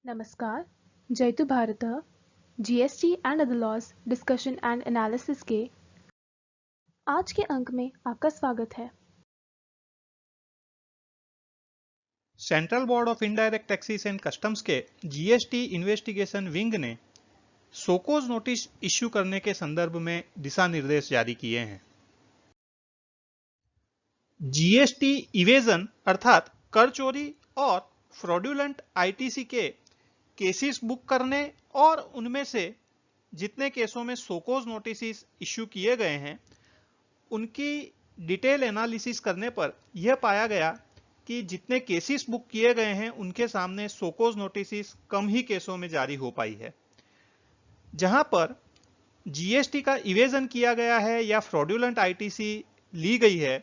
नमस्कार, जयतु भारतः GST and other laws discussion and analysis के आज के अंक में आपका स्वागत है। Central board of indirect taxes and customs के जीएसटी इन्वेस्टिगेशन विंग ने सोकोज नोटिस इश्यू करने के संदर्भ में दिशा निर्देश जारी किए हैं। जीएसटी इवेजन अर्थात कर चोरी और फ्रॉड्यूलेंट आईटीसी के केसेस बुक करने और उनमें से जितने केसों में सोकोज नोटिस इश्यू किए गए हैं उनकी डिटेल एनालिसिस करने पर यह पाया गया कि जितने केसेस बुक किए गए हैं उनके सामने सोकोज नोटिस कम ही केसों में जारी हो पाई है। जहां पर जीएसटी का इवेजन किया गया है या फ्रॉड्यूलेंट आईटीसी ली गई है,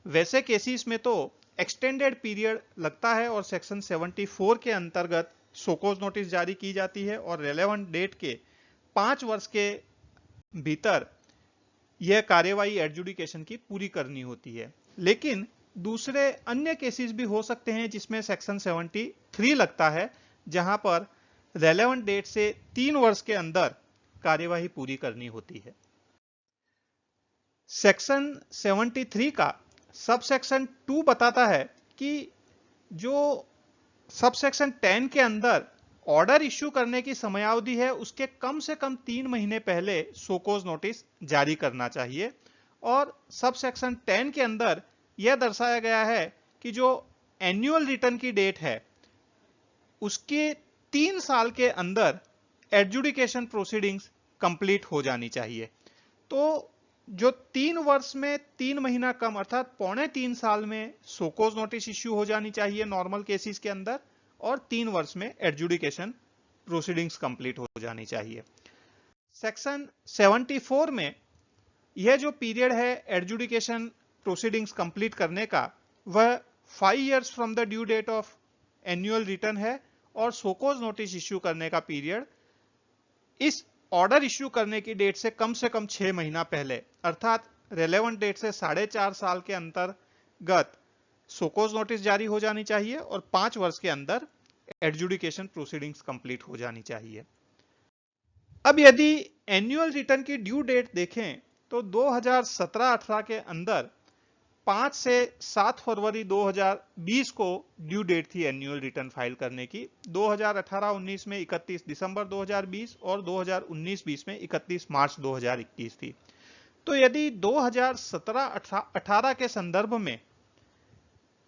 वैसे केसेस में तो एक्सटेंडेड पीरियड लगता है और सेक्शन 74 के अंतर्गत सोकोज नोटिस जारी की जाती है और रेलेवेंट डेट के 5 वर्ष के भीतर यह कार्यवाही एडजुडिकेशन की पूरी करनी होती है। लेकिन दूसरे अन्य केसेस भी हो सकते हैं जिसमें सेक्शन 73 लगता है, जहां पर रेलेवेंट डेट से 3 वर्ष के अंदर कार्यवाही पूरी करनी होती है। सेक्शन 73 का सबसेक्शन 2 बताता है कि जो सबसेक्शन 10 के अंदर ऑर्डर इश्यू करने की समयावधि है उसके कम से कम 3 महीने पहले सोकोज नोटिस जारी करना चाहिए। और सबसेक्शन 10 के अंदर यह दर्शाया गया है कि जो एनुअल रिटर्न की डेट है उसके 3 साल के अंदर एडजुडिकेशन प्रोसीडिंग्स कंप्लीट हो जानी चाहिए। तो जो 3 वर्ष में 3 महीना कम अर्थात 3.25 साल में सोकोज नोटिस इश्यू हो जानी चाहिए नॉर्मल केसेस के अंदर, और 3 वर्ष में एडजुडिकेशन प्रोसीडिंग्स कंप्लीट हो जानी चाहिए। सेक्शन 74 में यह जो पीरियड है एडजुडिकेशन प्रोसीडिंग्स कंप्लीट करने का वह 5 years from the due date of annual return है, और सोकोज नोटिस इश्यू करने का पीरियड इस ऑर्डर इश्यू करने की डेट से कम 6 महीना पहले अर्थात रेलेवेंट डेट से 4.5 साल के अंतर्गत सोकोज नोटिस जारी हो जानी चाहिए और 5 वर्ष के अंदर एडजुडिकेशन प्रोसीडिंग्स कंप्लीट हो जानी चाहिए। अब यदि एनुअल रिटर्न की ड्यू डेट देखें तो 2017-18 के अंदर 5 से 7 फरवरी 2020 को ड्यू डेट थी एनुअल रिटर्न फाइल करने की। 2018-19 में 31 दिसंबर 2020 और 2019-20 में 31 मार्च 2021 थी। तो यदि 2017-18 के संदर्भ में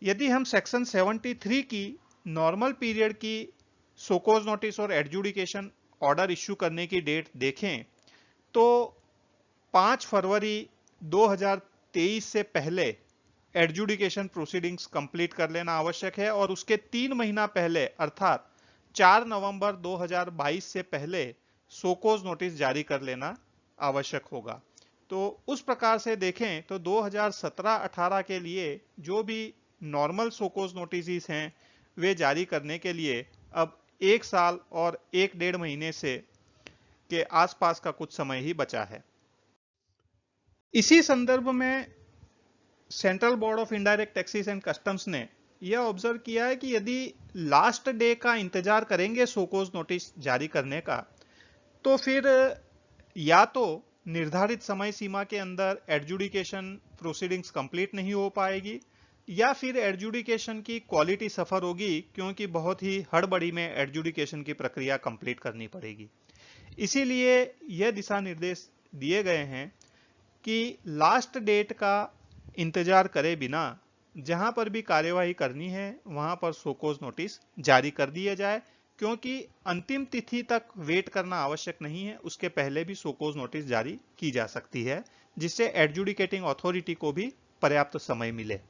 यदि हम सेक्शन 73 की नॉर्मल पीरियड की सोकोज नोटिस और एडजुडिकेशन ऑर्डर इश्यू करने की डेट देखें तो 5 फरवरी 2023 से पहले एडजुडिकेशन प्रोसीडिंग्स कंप्लीट कर लेना आवश्यक है और उसके 3 महीना पहले अर्थात 4 नवंबर 2022 से पहले सोकोज नोटिस जारी कर लेना आवश्यक होगा। तो उस प्रकार से देखें तो 2017-18 के लिए जो भी नॉर्मल सोकोज नोटिस हैं वे जारी करने के लिए अब 1 साल और 1.5 महीने से के आसपास का कुछ समय ही बचा है। इसी संदर्भ में central board of indirect taxes and customs ने यह ऑब्जर्व किया है कि यदि लास्ट डे का इंतजार करेंगे सोकोज नोटिस जारी करने का तो फिर या तो निर्धारित समय सीमा के अंदर एडजुडिकेशन प्रोसीडिंग्स कंप्लीट नहीं हो पाएगी या फिर एडजुडिकेशन की क्वालिटी सफर होगी, क्योंकि बहुत ही हड़बड़ी में एडजुडिकेशन की प्रक्रिया कंप्लीट करनी पड़ेगी। इसीलिए यह दिशा निर्देश दिए गए हैं कि लास्ट डेट का इंतजार करे बिना जहां पर भी कार्यवाही करनी है वहां पर सोकोज नोटिस जारी कर दिए जाए, क्योंकि अंतिम तिथि तक वेट करना आवश्यक नहीं है, उसके पहले भी सोकोज नोटिस जारी की जा सकती है जिससे एडजुडिकेटिंग अथॉरिटी को भी पर्याप्त समय मिले।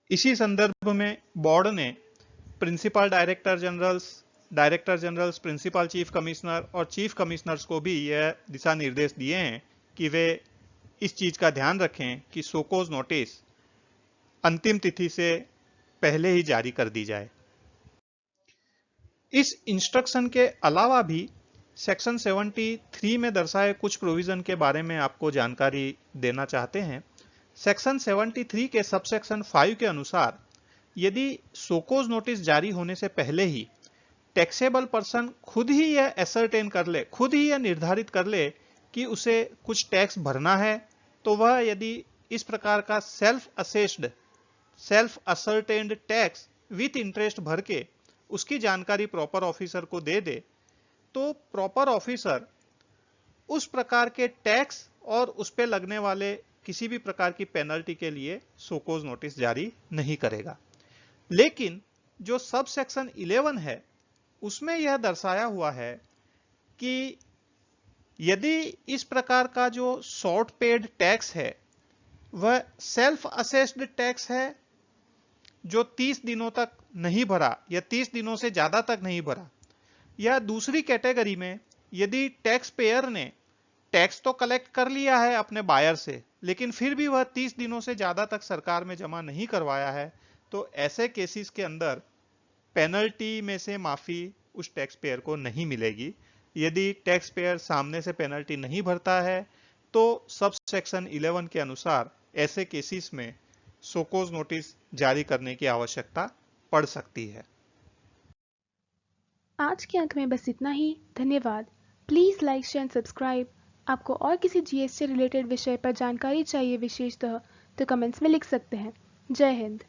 इसी संदर्भ में बोर्ड ने principal director generals, principal chief commissioner और चीफ कमिश्नर्स को भी यह दिशा निर्देश दिए हैं कि वे इस चीज का ध्यान रखें कि सोकोज नोटिस अंतिम तिथि से पहले ही जारी कर दी जाए। इस इंस्ट्रक्शन के अलावा भी सेक्शन 73 में दर्शाए कुछ प्रोविजन के बारे में आपको जानकारी देना चाहते हैं। सेक्शन 73 के सबसेक्शन 5 के अनुसार यदि सोकोज नोटिस जारी होने से पहले ही टैक्सेबल पर्सन खुद ही यह एसर्टेन कर ले, खुद ही यह निर्धारित कर ले कि उसे कुछ टैक्स भरना है, तो वह यदि इस प्रकार का self ascertained tax with interest भर के उसकी जानकारी प्रॉपर ऑफिसर को दे दे, तो प्रॉपर ऑफिसर उस प्रकार के टैक्स और उस पे लगने वाले किसी भी प्रकार की पेनल्टी के लिए सोकोज नोटिस जारी नहीं करेगा। लेकिन जो सब सेक्शन 11 है उसमें यह दर्शाया हुआ है कि यदि इस प्रकार का जो शॉर्ट पेड टैक्स है वह सेल्फ असेस्ड टैक्स है जो 30 दिनों तक नहीं भरा या 30 दिनों से ज्यादा तक नहीं भरा, या दूसरी कैटेगरी में यदि टैक्स पेयर ने टैक्स तो कलेक्ट कर लिया है अपने बायर से लेकिन फिर भी वह 30 दिनों से ज्यादा तक सरकार में जमा नहीं करवाया है, तो ऐसे केसेस के अंदर पेनल्टी में से माफी उस टैक्स पेयर को नहीं मिलेगी। यदि टैक्स पेयर सामने से पेनल्टी नहीं भरता है तो सब सेक्शन 11 के अनुसार ऐसे केसेस में सोकोज नोटिस जारी करने की आवश्यकता पड़ सकती है। आज के अंक में बस इतना ही। धन्यवाद। Please like, share and subscribe. आपको और किसी जीएसटी रिलेटेड विषय पर जानकारी चाहिए विशेषतः तो कमेंट्स में लिख सकते हैं। जय हिंद।